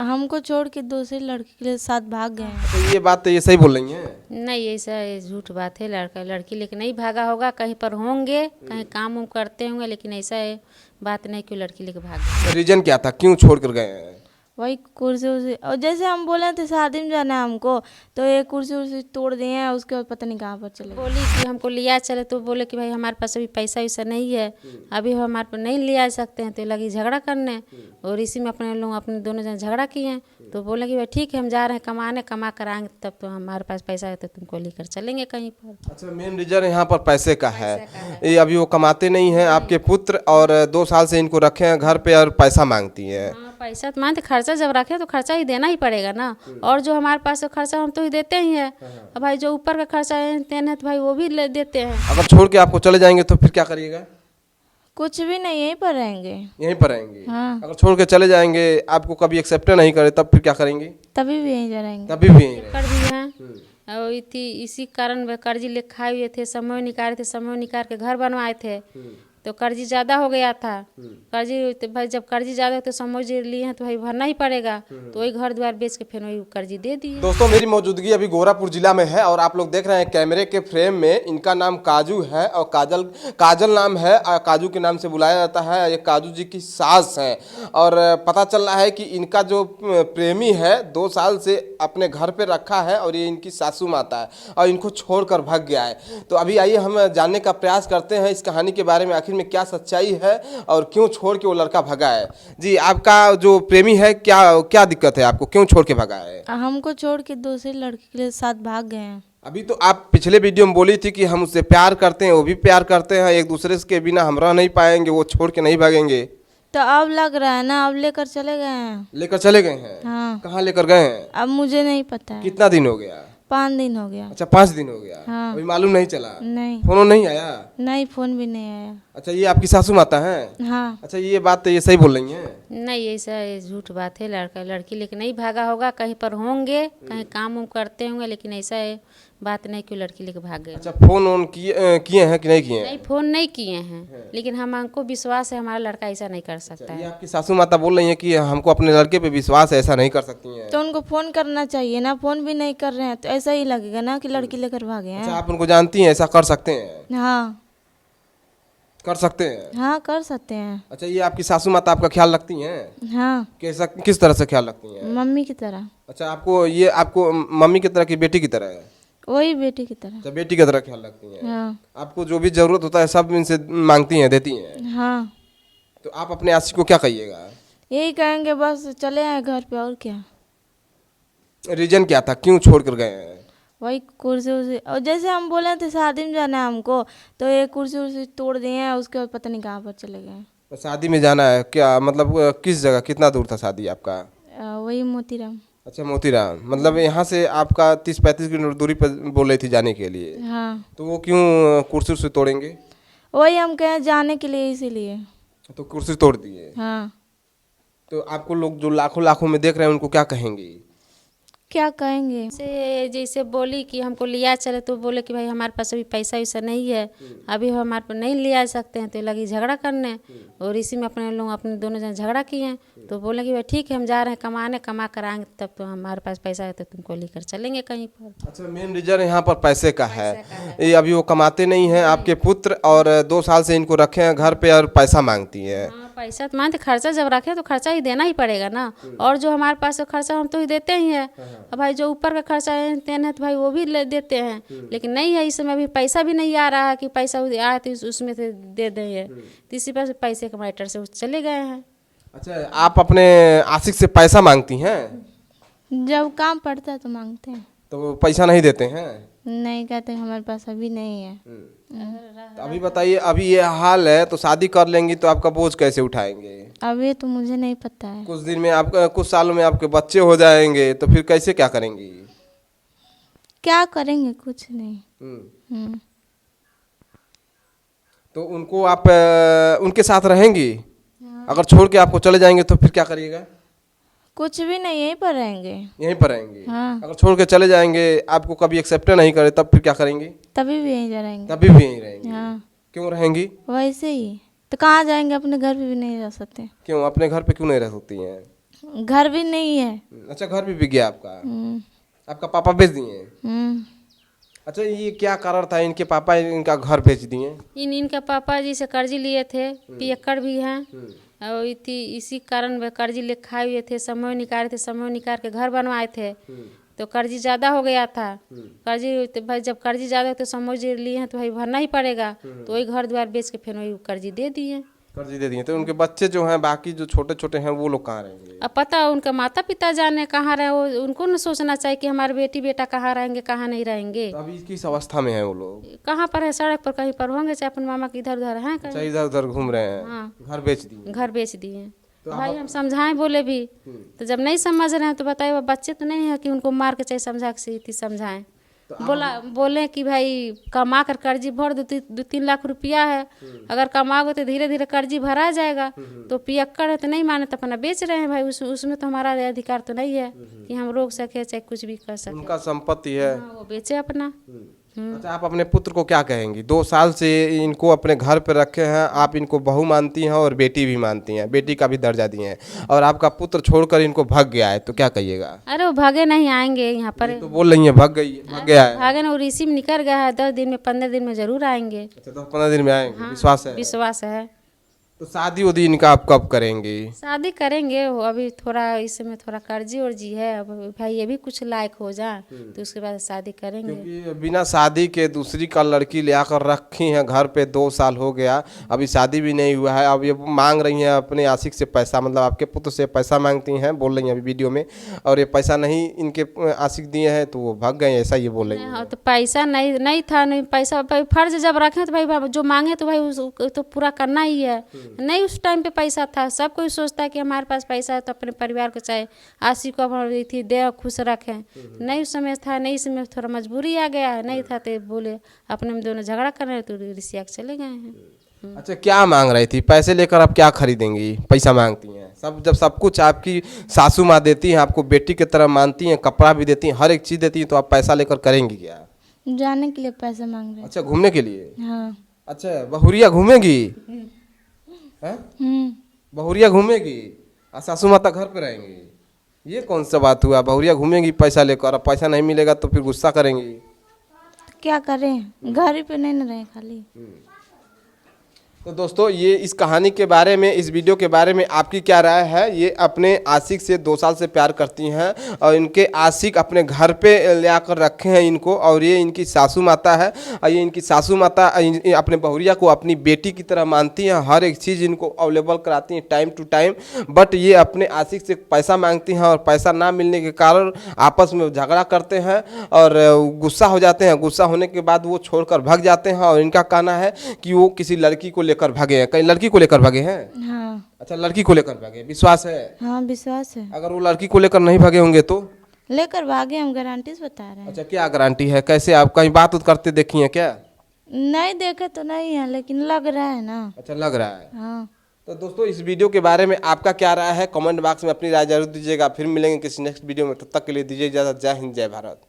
हमको छोड़ के दूसरे लड़के के साथ भाग गए हैं। तो ये बात तो ये सही बोल रही हैं। नहीं, ऐसा ये झूठ बात है। लड़का लड़की लेके नहीं भागा होगा, कहीं पर होंगे, कहीं काम उम करते होंगे, लेकिन ऐसा है बात नहीं कि लड़की लेके भाग गए। रीजन क्या था, क्यों छोड़ कर गए हैं? वही कुर्सी उर्सी, और जैसे हम बोले थे शादी में जाना है हमको, तो ये कुर्सी उर्सी तोड़ दिए हैं। उसके बाद पता नहीं कहाँ पर चले गए। बोली कि हमको लिया चले, तो बोले कि भाई हमारे पास अभी पैसा वैसा नहीं है, अभी हम हमारे पास नहीं ले आ सकते हैं। तो लगी झगड़ा करने, और इसी में अपने लोग अपने दोनों जन झगड़ा किए हैं। तो बोले कि भाई ठीक है, हम जा रहे हैं कमाने, कमा कर आएंगे तब तो हमारे पास पैसा है तो तुमको लेकर चलेंगे कहीं पर। अच्छा, मेन रीजन यहाँ पर पैसे का है। ये अभी वो कमाते नहीं हैं आपके पुत्र, और 2 साल से इनको रखे हैं घर पे और पैसा मांगती है। हाँ, पैसा तो मानते, खर्चा जब रखे तो खर्चा ही देना ही पड़ेगा ना। और जो हमारे पास है खर्चा हम तो ही देते ही हैं। अब भाई जो ऊपर का खर्चा है तो भाई वो भी ले देते हैं। अगर छोड़ के आपको चले जाएंगे तो फिर क्या करिएगा? कुछ भी नहीं, यहीं पर रहेंगे। यहीं पर रहेंगे? हाँ। अगर छोड़ के चले जाएंगे, आपको कभी एक्सेप्ट नहीं करे, तब फिर क्या करेंगे? तभी भी यहीं जा रहेंगे। तभी भी यहीं रहेंगे। कर भी हैं, और इसी कारण वे कर्जी ले खाए हुए थे, समय निकाले थे, समय निकाल के घर बनवाए थे। तो कर्जी ज़्यादा हो गया था। कर्जी तो भाई जब कर्जी ज़्यादा हो तो समझ लिए हैं तो भाई भरना ही पड़ेगा। तो वही घर द्वार बेच के फिर वही कर्जी दे दिए। दोस्तों, मेरी मौजूदगी अभी गोरखपुर जिला में है, और आप लोग देख रहे हैं कैमरे के फ्रेम में, इनका नाम काजू है और काजल नाम है। काजू के नाम से बुलाया जाता है। ये काजू जी की सास हैं, और पता चल रहा है कि इनका जो प्रेमी है 2 साल से अपने घर पे रखा है, और ये इनकी सासू माता है, और इनको छोड़कर भाग गया है। तो अभी आइए हम जानने का प्रयास करते हैं इस कहानी के बारे में, आखिर में क्या सच्चाई है और क्यों छोड़ के वो लड़का भागा है। जी, आपका जो प्रेमी है, क्या क्या दिक्कत है आपको, क्यों छोड़ के भागा है? हमको छोड़ के दूसरे लड़के के साथ भाग गए हैं। अभी तो आप पिछले वीडियो में बोली थी कि हम उससे प्यार करते हैं, वो भी प्यार करते हैं, एक दूसरे के बिना हम रह नहीं पाएंगे, वो छोड़ के नहीं भागेंगे। तो अब लग रहा है ना, अब लेकर चले गए हैं। लेकर चले गए हैं? हाँ। कहाँ लेकर गए हैं? अब मुझे नहीं पता है। कितना दिन हो गया? 5 दिन हो गया। अच्छा, 5 दिन हो गया। हाँ। अभी मालूम नहीं चला? नहीं। फोन नहीं आया? नहीं, फोन भी नहीं आया। अच्छा, ये आपकी सासू माता है? हाँ। अच्छा, ये बात तो ये सही बोल रही हैं। नहीं, ऐसा ये झूठ बात है। लड़का लड़की लेके नहीं भागा होगा, कहीं पर होंगे, कहीं काम उम करते होंगे, लेकिन ऐसा है बात नहीं कि लड़की लेके भाग गए। अच्छा, फोन ऑन किए हैं कि नहीं किए हैं? नहीं, फोन नहीं किए हैं, लेकिन हमको विश्वास है हमारा लड़का ऐसा नहीं कर सकता ये है। आपकी सासू माता बोल रही हैं कि हमको अपने लड़के पे विश्वास है, ऐसा नहीं कर सकती हैं। तो उनको फोन करना चाहिए ना, फोन भी नहीं कर रहे हैं तो ऐसा ही लगेगा ना कि लड़की लेकर भागे अच्छा, हैं। आप उनको जानती हैं, ऐसा कर सकते हैं? हाँ। कर सकते हैं? हाँ, कर सकते हैं। अच्छा, ये आपकी सासू माता आपका ख्याल रखती हैं? हाँ, कैसा, किस तरह से ख्याल रखती हैं? मम्मी की तरह। अच्छा, आपको मम्मी की तरह की बेटी की तरह है? वही बेटी की तरह। अच्छा, बेटी की तरह ख्याल रखती हैं। हाँ। आपको जो भी जरूरत होता है सब इनसे मांगती हैं, देती हैं? हाँ, तो आप अपने आशिक को क्या कहिएगा? यही कहेंगे बस चले आए घर पे, और क्या। रीजन क्या था, क्यों छोड़ कर गए हैं? वही कुर्सी उर्सी, और जैसे हम बोले थे शादी में जाना है हमको, तो ये कुर्सी उर्सी तोड़ दिए हैं। उसके बाद पता नहीं कहाँ पर चले गए। तो शादी में जाना है क्या, मतलब किस जगह, कितना दूर था शादी आपका? वही मोतीराम। अच्छा, मोतीराम, मतलब यहाँ से आपका 30-35 किलोमीटर दूरी पर बोल रही थी जाने के लिए। हाँ, तो वो क्यों कुर्सी से तोड़ेंगे? वही हम कहें जाने के लिए, इसीलिए। तो कुर्सी तोड़ दिए। हाँ। तो आपको लोग जो लाखों लाखों में देख रहे हैं उनको क्या कहेंगे? क्या कहेंगे। जैसे बोली कि हमको लिया चले, तो बोले कि भाई हमारे पास अभी पैसा वैसा नहीं है, अभी हम हमारे पास नहीं ले आ सकते हैं। तो लगी झगड़ा करने, और इसी में अपने लोग अपने दोनों जन झगड़ा किए हैं। तो बोले कि भाई ठीक है, हम जा रहे हैं कमाने, कमा कर आएंगे तब तो हमारे पास पैसा है तो तुमको लेकर चलेंगे कहीं पर। अच्छा, मेन रीजन यहाँ पर पैसे का है। ये अभी वो कमाते नहीं हैं आपके पुत्र, और 2 साल से इनको रखे हैं घर पे और पैसा मांगती है। हाँ, पैसा तो मानते, खर्चा जब रखे तो खर्चा ही देना ही पड़ेगा ना। और जो हमारे पास है खर्चा हम तो ही देते ही हैं। अब भाई जो ऊपर का खर्चा है तो भाई वो भी ले देते हैं, लेकिन नहीं है इस समय अभी पैसा भी नहीं आ रहा है कि पैसा आया तो उसमें से दे देंगे। तो इसी पर पैसे के मैटर से चले गए हैं। अच्छा, आप अपने आशिक से पैसा मांगती हैं? जब काम पड़ता है तो मांगते हैं। तो वो पैसा नहीं देते हैं? नहीं, कहते हमारे पास अभी नहीं है। तो अभी बताइए, अभी ये हाल है तो शादी कर लेंगी तो आपका बोझ कैसे उठाएंगे? अभी तो मुझे नहीं पता है। कुछ दिन में आपका, कुछ सालों में आपके बच्चे हो जाएंगे तो फिर कैसे क्या करेंगी? क्या करेंगे, कुछ नहीं। हम्म। तो उनको आप उनके साथ रहेंगी? अगर छोड़ के आपको चले जाएंगे तो फिर क्या करिएगा? कुछ भी नहीं, यहीं पर रहेंगे। यहीं पर रहेंगे? हाँ। अगर छोड़ के चले जाएंगे, आपको कभी एक्सेप्ट नहीं करे, तब फिर क्या करेंगे? तभी भी यहीं जा रहेंगे। तभी भी यहीं रहेंगे? हाँ। क्यों रहेंगी? वैसे ही तो कहाँ जाएंगे, अपने घर पे भी नहीं रह सकते। क्यों अपने घर पे क्यों नहीं रह सकती हैं? घर भी नहीं है। अच्छा, घर भी बिक गया आपका? हम्म, आपका पापा बेच दिए? हम्म। अच्छा, ये क्या कारण था इनके पापा इनका घर बेच दिए? इनका पापा जी से कर्जी लिए थे, पियक्कड़ भी हैं और इसी कारण वे कर्जी ले खाए हुए थे। समय निकाले थे, समय निकाल के घर बनवाए थे तो कर्जी ज़्यादा हो गया था। कर्जी तो भाई जब कर्जी ज़्यादा हो तो समझ लिए हैं तो भाई भरना ही पड़ेगा, तो वही घर द्वार बेच के फिर वही कर्जी दे दिए। कर्जी दे दिए। तो उनके बच्चे जो हैं बाकी जो छोटे छोटे हैं वो लोग कहाँ रहेंगे? अब पता उनका माता पिता जाने कहाँ रहे, वो उनको न सोचना चाहिए कि हमारे बेटी बेटा कहाँ रहेंगे कहाँ नहीं रहेंगे। तो अभी किस अवस्था में है वो लोग? कहाँ पर है, सड़क पर कहीं पर होंगे, चाहे अपन मामा के इधर उधर हैं अच्छा, कहीं। इधर उधर घूम रहे हैं। हाँ। घर बेच दिए? घर बेच दिए। तो भाई हम समझाएं बोले भी तो जब नहीं समझ रहे हैं तो बताइए, वो बच्चे तो नहीं है कि उनको मार के चाहे समझा के समझाएं। बोले कि भाई कमा कर कर्जी भर दो, 2-3 लाख रुपया है, अगर कमाओगे तो धीरे धीरे कर्जी भरा जाएगा। तो पियक्कड़ है तो नहीं माने तो अपना बेच रहे हैं भाई, उसमें तो हमारा अधिकार तो नहीं है कि हम रोक सके चाहे कुछ भी कर सके। उनका संपत्ति है। हाँ, वो बेचे अपना। अच्छा, आप अपने पुत्र को क्या कहेंगी? 2 साल से इनको अपने घर पे रखे हैं, आप इनको बहू मानती हैं और बेटी भी मानती हैं, बेटी का भी दर्जा दिए हैं, और आपका पुत्र छोड़कर इनको भाग गया है, तो क्या कहिएगा? अरे वो भागे नहीं, आएंगे यहाँ पर। तो बोल रही है भाग गया है। भागे ना, वो ऋषि में निकल गया है, 10 दिन में 15 दिन में जरूर आएंगे। अच्छा, 10-15 दिन में आएंगे? विश्वास है? विश्वास है। तो शादी उदी इनका आप कब करेंगे? शादी करेंगे, वो अभी थोड़ा इस समय थोड़ा कर्जी उर्जी है, अब भाई ये भी कुछ लायक हो जाए तो उसके बाद शादी करेंगे। क्योंकि बिना शादी के दूसरी का लड़की ले आकर रखी हैं घर पे, 2 साल हो गया, अभी शादी भी नहीं हुआ है। अब ये मांग रही हैं अपने आशिक से पैसा, मतलब आपके पुत्र से पैसा मांगती हैं, बोल रही हैं अभी वीडियो में, और ये पैसा नहीं इनके आशिक दिए हैं तो वो भाग गए, ऐसा ये बोल रही हैं। हाँ, तो पैसा नहीं था, नहीं पैसा, भाई फर्ज जब रखे तो भाई जो मांगे तो भाई तो पूरा करना ही है। नहीं उस टाइम पे पैसा था, सब कोई सोचता है कि हमारे पास पैसा है तो अपने परिवार को चाहे आशिक को थी दे खुश रखें। नहीं उस समय था, नहीं समय थोड़ा मजबूरी आ गया है, नहीं था तो बोले अपने में दोनों झगड़ा कर रहे तो ऋषिया के चले गए हैं। अच्छा, क्या मांग रही थी? पैसे लेकर आप क्या खरीदेंगी? पैसा मांगती हैं सब, जब सब कुछ आपकी सासू माँ देती हैं, आपको बेटी की तरह मानती हैं, कपड़ा भी देती हैं, हर एक चीज़ देती हैं, तो आप पैसा लेकर करेंगी क्या? जाने के लिए पैसा मांग रहे हैं। अच्छा, घूमने के लिए? हाँ। अच्छा, बहुरिया घूमेगी? हैं? बहुरिया घूमेगी और सासू माता घर पे रहेंगी? ये कौन सा बात हुआ? बहुरिया घूमेगी पैसा लेकर, और पैसा नहीं मिलेगा तो फिर गुस्सा करेंगी? तो क्या करें, घर ही पे नहीं न रहे खाली। तो दोस्तों, ये इस कहानी के बारे में, इस वीडियो के बारे में आपकी क्या राय है? ये अपने आशिक से 2 साल से प्यार करती हैं और इनके आशिक अपने घर पे ले आकर रखे हैं इनको, और ये इनकी सासू माता है, और ये इनकी सासू माता अपने बहुरिया को अपनी बेटी की तरह मानती हैं, हर एक चीज़ इनको अवेलेबल कराती हैं टाइम टू टाइम। बट ये अपने आशिक से पैसा मांगती हैं और पैसा ना मिलने के कारण आपस में झगड़ा करते हैं और गुस्सा हो जाते हैं। गुस्सा होने के बाद वो छोड़कर भाग जाते हैं, और इनका कहना है कि वो किसी लड़की को लेकर भागे हैं। कहीं लड़की को लेकर भागे हैं? हाँ। अच्छा, लड़की को लेकर भागे, विश्वास है? हाँ, विश्वास है। अगर वो लड़की को लेकर नहीं भागे होंगे तो? लेकर भागे, हम गारंटी से बता रहे हैं। अच्छा, क्या गारंटी है? कैसे? आप कहीं बात उत करते देखी हैं क्या? नहीं देखे तो नहीं है, लेकिन लग रहा है ना। अच्छा, लग रहा है। हाँ। तो दोस्तों, इस वीडियो के बारे में आपका क्या राय है? कमेंट बॉक्स में अपनी राय जरूर दीजिएगा। फिर मिलेंगे किसी नेक्स्ट वीडियो में, तब तक के लिए दीजिए इजाजत। जय हिंद, जय भारत।